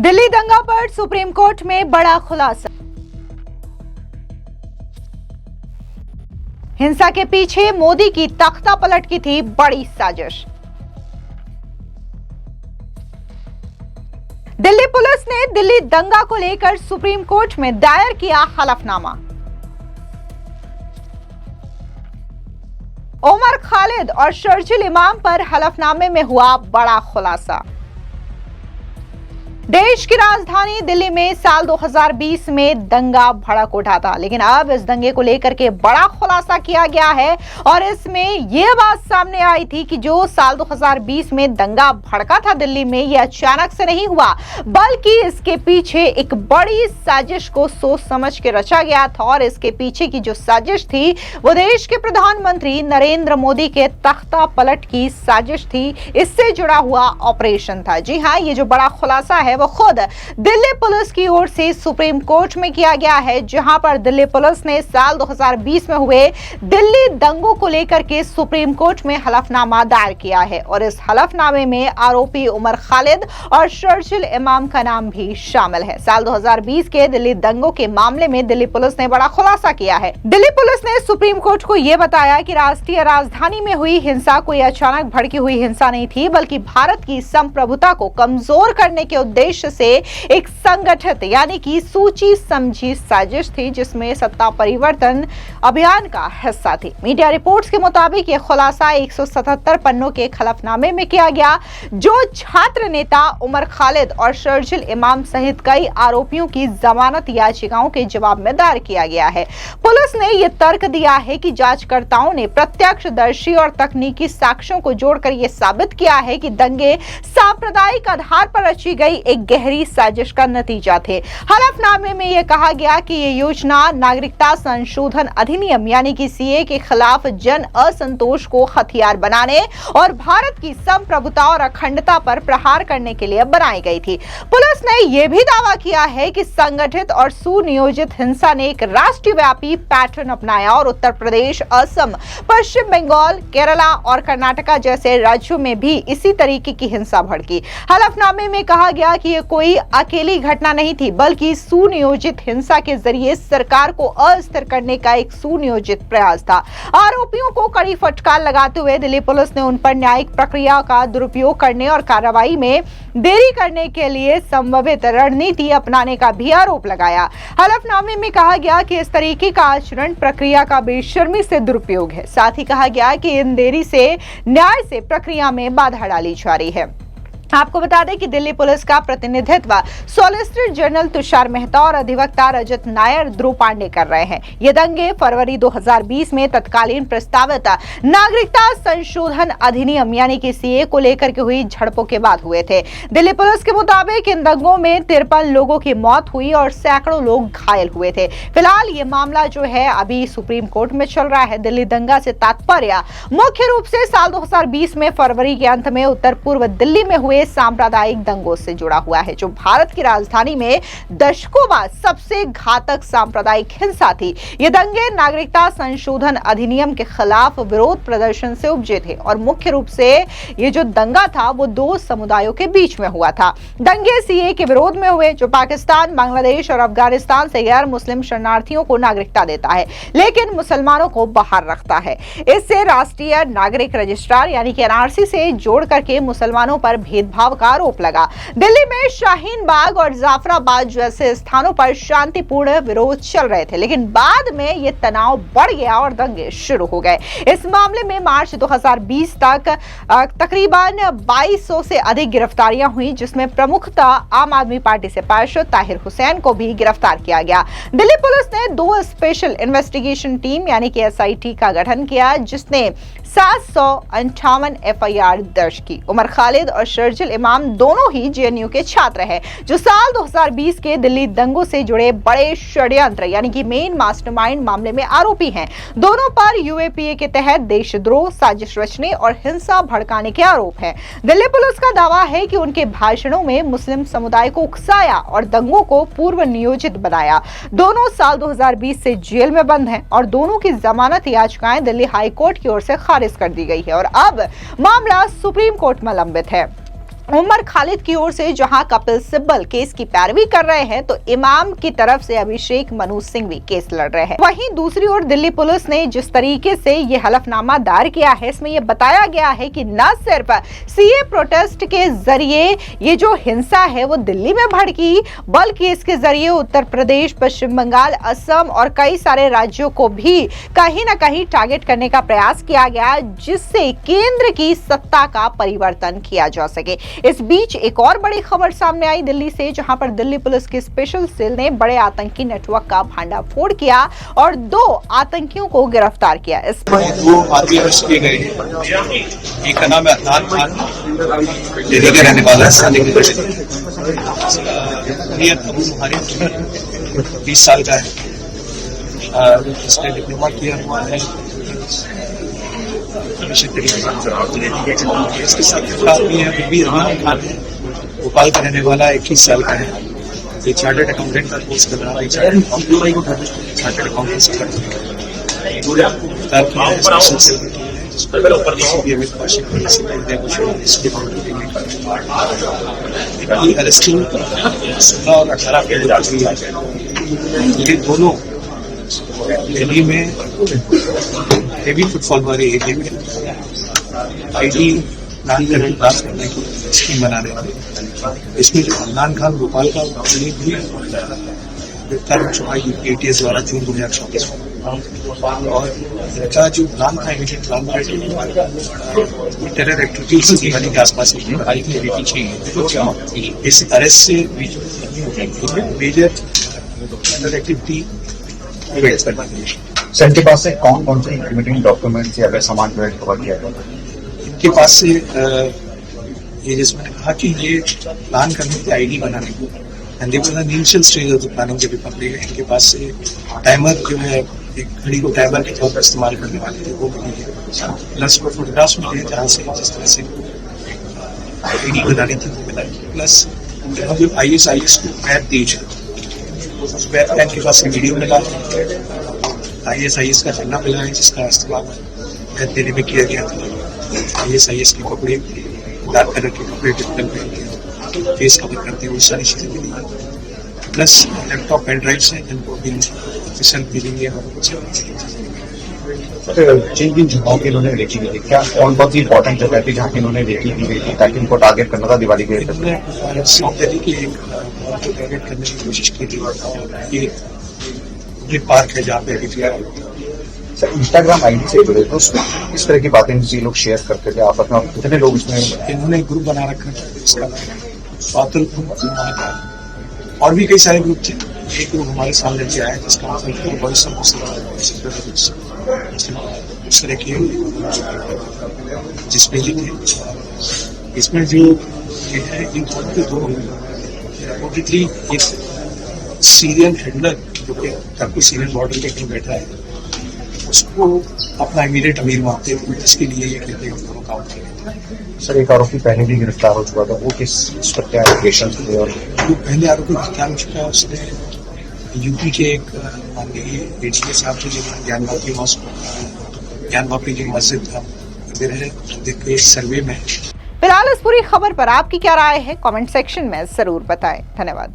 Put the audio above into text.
दिल्ली दंगा पर supreme court में बड़ा खुलासा। हिंसा के पीछे मोदी की तख्ता पलट की थी बड़ी साजिश। दिल्ली पुलिस ने दिल्ली दंगा को लेकर सुप्रीम कोर्ट में दायर किया हलफनामा। उमर खालिद और शर्जील इमाम पर हलफनामे में हुआ बड़ा खुलासा। देश की राजधानी दिल्ली में साल 2020 में दंगा भड़क उठा था, लेकिन अब इस दंगे को लेकर के बड़ा खुलासा किया गया है और इसमें यह बात सामने आई थी कि जो साल 2020 में दंगा भड़का था दिल्ली में, यह अचानक से नहीं हुआ, बल्कि इसके पीछे एक बड़ी साजिश को सोच समझ के रचा गया था। और इसके पीछे की जो साजिश थी वो देश के प्रधानमंत्री नरेंद्र मोदी के तख्ता पलट की साजिश थी। इससे जुड़ा हुआ ऑपरेशन था। जी हाँ, ये जो बड़ा खुलासा है वो खुद दिल्ली पुलिस की ओर से सुप्रीम कोर्ट में किया गया है, जहां पर दिल्ली पुलिस ने साल 2020 में हुए दिल्ली दंगों को लेकर के सुप्रीम कोर्ट में हलफनामा दायर किया है। और इस हलफनामे में आरोपी उमर खालिद और शर्जील इमाम का नाम भी शामिल है। साल 2020 के दिल्ली दंगों के मामले में दिल्ली पुलिस ने बड़ा खुलासा किया है। दिल्ली पुलिस ने सुप्रीम कोर्ट को यह बताया कि राष्ट्रीय राजधानी में हुई हिंसा कोई अचानक भड़की हुई हिंसा नहीं थी, बल्कि भारत की संप्रभुता को कमजोर करने के उद्देश्य से एक संगठित यानी कि सोची समझी साजिश थी, जिसमें सत्ता परिवर्तन अभियान का हिस्सा थी। मीडिया रिपोर्ट्स के मुताबिक यह खुलासा 177 पन्नों के हलफनामे में किया गया, जो छात्र नेता उमर खालिद और शर्जील इमाम सहित कई आरोपियों की जमानत याचिकाओं के जवाब में दायर किया गया है। पुलिस ने यह तर्क दिया है कि जांचकर्ताओं ने प्रत्यक्षदर्शी और तकनीकी साक्ष्यों को जोड़कर यह साबित किया है कि दंगे सांप्रदायिक आधार पर रची गई एक गहरी साजिश का नतीजा थे। हलफनामे में यह कहा गया कि यह योजना नागरिकता संशोधन अधिनियम यानी कि सीए के खिलाफ जन असंतोष को हथियार बनाने और भारत की संप्रभुता और अखंडता पर प्रहार करने के लिए बनाई गई थी। पुलिस ने यह भी दावा किया है कि संगठित और सुनियोजित हिंसा ने एक राष्ट्रव्यापी पैटर्न अपनाया और उत्तर प्रदेश, असम, पश्चिम बंगाल, केरला और कर्नाटका जैसे राज्यों में भी इसी तरीके की हिंसा भड़की। हलफनामे में कहा गया कि यह कोई अकेली घटना नहीं थी, बल्कि सुनियोजित हिंसा के जरिए सरकार को अस्थिर करने का एक सुनियोजित प्रयास था। आरोपियों को कड़ी फटकार लगाते हुए दिल्ली पुलिस ने उन पर न्यायिक प्रक्रिया का दुरुपयोग करने और कार्रवाई में देरी करने के लिए संभावित रणनीति अपनाने का भी आरोप लगाया। हलफनामे में कहा गया कि इस तरीके का आचरण प्रक्रिया का बेशर्मी से दुरुपयोग है। साथ ही कहा गया कि इन देरी से न्याय से प्रक्रिया में बाधा डाली जा रही है। आपको बता दें कि दिल्ली पुलिस का प्रतिनिधित्व सॉलिसिटर जनरल तुषार मेहता और अधिवक्ता रजत नायर ध्रुव पांडे कर रहे हैं। ये दंगे फरवरी 2020 में तत्कालीन प्रस्तावित नागरिकता संशोधन अधिनियम यानी कि सीए को लेकर के हुई झड़पों के बाद हुए थे। दिल्ली पुलिस के मुताबिक इन दंगों में 53 लोगों की मौत हुई और सैकड़ों लोग घायल हुए थे। फिलहाल ये मामला जो है अभी सुप्रीम कोर्ट में चल रहा है। दिल्ली दंगा से तात्पर्य मुख्य रूप से साल 2020 में फरवरी के अंत में उत्तर पूर्व दिल्ली में हुए सांप्रदायिक दंगों से जुड़ा हुआ है, जो भारत की राजधानी में दशकों बाद सबसे घातक सांप्रदायिक हिंसा थी। ये दंगे नागरिकता संशोधन अधिनियम के खिलाफ विरोध प्रदर्शन से उपजे थे और मुख्य रूप से ये जो दंगा था वो दो समुदायों के बीच में हुआ था। दंगे सीए के विरोध में हुए, जो पाकिस्तान, बांग्लादेश और अफगानिस्तान से गैर मुस्लिम शरणार्थियों को नागरिकता देता है, लेकिन मुसलमानों को बाहर रखता है। इससे राष्ट्रीय नागरिक रजिस्ट्रार यानी कि एनआरसी से जोड़ करके मुसलमानों पर भेदभाव का आरोप लगा। दिल्ली में शाहीन बाग और जाफराबाद जैसे स्थानों पर शांतिपूर्ण विरोध चल रहे थे, लेकिन बाद में यह तनाव बढ़ गया और दंगे शुरू हो गए। इस मामले में मार्च 2020 तक तकरीबन 2200 से अधिक गिरफ्तारियां हुई, जिसमें प्रमुखतः आम आदमी पार्टी से पार्षद ताहिर हुसैन को भी गिरफ्तार किया गया। दिल्ली पुलिस ने 2 स्पेशल इन्वेस्टिगेशन टीम यानी कि एसआईटी का गठन किया, जिसने 758 एफआईआर दर्ज की। उमर खालिद और शर्जील इमाम दोनों ही जेएनयू के छात्र हैं, जो साल 2020 के दिल्ली दंगों से जुड़े बड़े षड्यंत्र यानी कि मेन मास्टरमाइंड मामले में आरोपी हैं। दोनों पर यूएपीए के तहत देशद्रोह, साजिश रचने और हिंसा भड़काने के आरोप हैं। दिल्ली पुलिस का दावा है कि उनके भाषणों में मुस्लिम समुदाय को उकसाया और दंगों को पूर्व नियोजित बनाया। दोनों साल 2020 से जेल में बंद हैं और दोनों की जमानत याचिकाएं दिल्ली हाई कोर्ट की ओर से खारिज कर दी गई है और अब मामला सुप्रीम कोर्ट में लंबित है। उमर खालिद की ओर से जहां कपिल सिब्बल केस की पैरवी कर रहे हैं, तो इमाम की तरफ से अभिषेक मनु सिंह भी केस लड़ रहे हैं। वहीं दूसरी ओर दिल्ली पुलिस ने जिस तरीके से ये हलफनामा दायर किया है, इसमें यह बताया गया है कि न सिर्फ सीए प्रोटेस्ट के जरिए ये जो हिंसा है वो दिल्ली में भड़की, बल्कि इसके जरिए उत्तर प्रदेश, पश्चिम बंगाल, असम और कई सारे राज्यों को भी कहीं ना कहीं टारगेट करने का प्रयास किया गया, जिससे केंद्र की सत्ता का परिवर्तन किया जा सके। इस बीच एक और बड़ी खबर सामने आई दिल्ली से, जहां पर दिल्ली पुलिस की स्पेशल सेल ने बड़े आतंकी नेटवर्क का भांडाफोड़ किया और 2 आतंकियों को गिरफ्तार किया। इस 2 आदमी अरेस्ट किए गए हैं। एक का नाम है अदनान खान, दिल्ली का रहने वाला है, अबू मुहारिब 20 साल का है, इसने डिप्लोमा किया हुआ है। इसके साथ आदमी है बीबी रहमान खान, भोपाल का रहने वाला 21 साल का है। ये चार्टर्ड अकाउंटेंट का कोर्स कर रहा है, चार्टर्ड अकाउंटेंट से अरेस्टिंग 16 और 18 के दोनों दिल्ली में हेवी फुटफॉल वाले एरिया में आईडी प्लान करके पास करने की स्कीम बना रहे थे। इसमें जो अदनान खान भोपाल का भी गिरफ्तार हो चुका है एटीएस द्वारा जून 2024 में, और इनका जो प्लान था इमीडिएट प्लान था टेरर एक्टिविटीज दिवाली के आसपास इस अरेस्ट से मेजर टेरर एक्टिविटी सर, इनके पास से कौन कौन से इंक्रीमेंटिंग डॉक्यूमेंट्स या अगर सामान जो है कवर किया गया? इनके पास से ये जिसमें कहा कि ये प्लान करने की आईडी बनाने को, and this was the initial stage of the planning जब पकड़े गए। इनके पास से टाइमर जो है, एक घड़ी को टाइमर के तौर पर इस्तेमाल करने वाले थे, वो मिली है। प्लस वो फोटोग्राफ्स मिले जहाँ से जिस तरह से आईडी बनानी थी वो मिला। प्लस जो ISIS को वेब पेज है, उस वेब पेज के पास से वीडियो मिला, ISIS का झंडा मिला है जिसका इस्तेमाल वेब देने में किया गया था। ISIS के कपड़े, डार्क कलर के कपड़े टिपिकल पहन के फेस कवर करते हुए सारी चीजें मिली है। प्लस लैपटॉप पेन ड्राइव्स हैं जिनको भी ऑफिशियल मिलेंगे। जिन जिन जगहों की इन्होंने रेकी की थी, क्या कौन कौन सी इंपॉर्टेंट जगह थी जहाँ की इन्होंने रेकी की गई थी ताकि इनको टारगेट करना था दिवाली के टारगेट करने की कोशिश की थी। ये पार्क है जहाँ पे सर, इंस्टाग्राम आईडी से जुड़े तो इस तरह की बातें ये लोग शेयर करते थे आपस में, कितने लोग इसमें? इन्होंने ग्रुप बना रखा था, इसका बातल और भी कई सारे ग्रुप थे। एक ग्रुप हमारे सामने भी आया जिसका मतलब उस तरह के जिसमें ये थे। इसमें जो ये है इन दो रिपोर्टेडली एक सीरियन हैंडलर जो कि काफी सीरियन बॉर्डर के कहीं बैठा है, उसको अपना इमीडिएट अमीर मानते हैं, जिसके लिए ये कहते हैं दोनों काम करें। सर, एक आरोपी पहले भी गिरफ्तार हो चुका था, वो किस पर क्या एलिगेशन थे? और जो पहले आरोपी गिरफ्तार हो चुका है उसने यूपी के एक माननीय एडीए साहब थे जिन्होंने ज्ञानवापी की मस्जिद के सर्वे में। फिलहाल इस पूरी खबर पर आपकी क्या राय है, कमेंट सेक्शन में जरूर बताएं। धन्यवाद।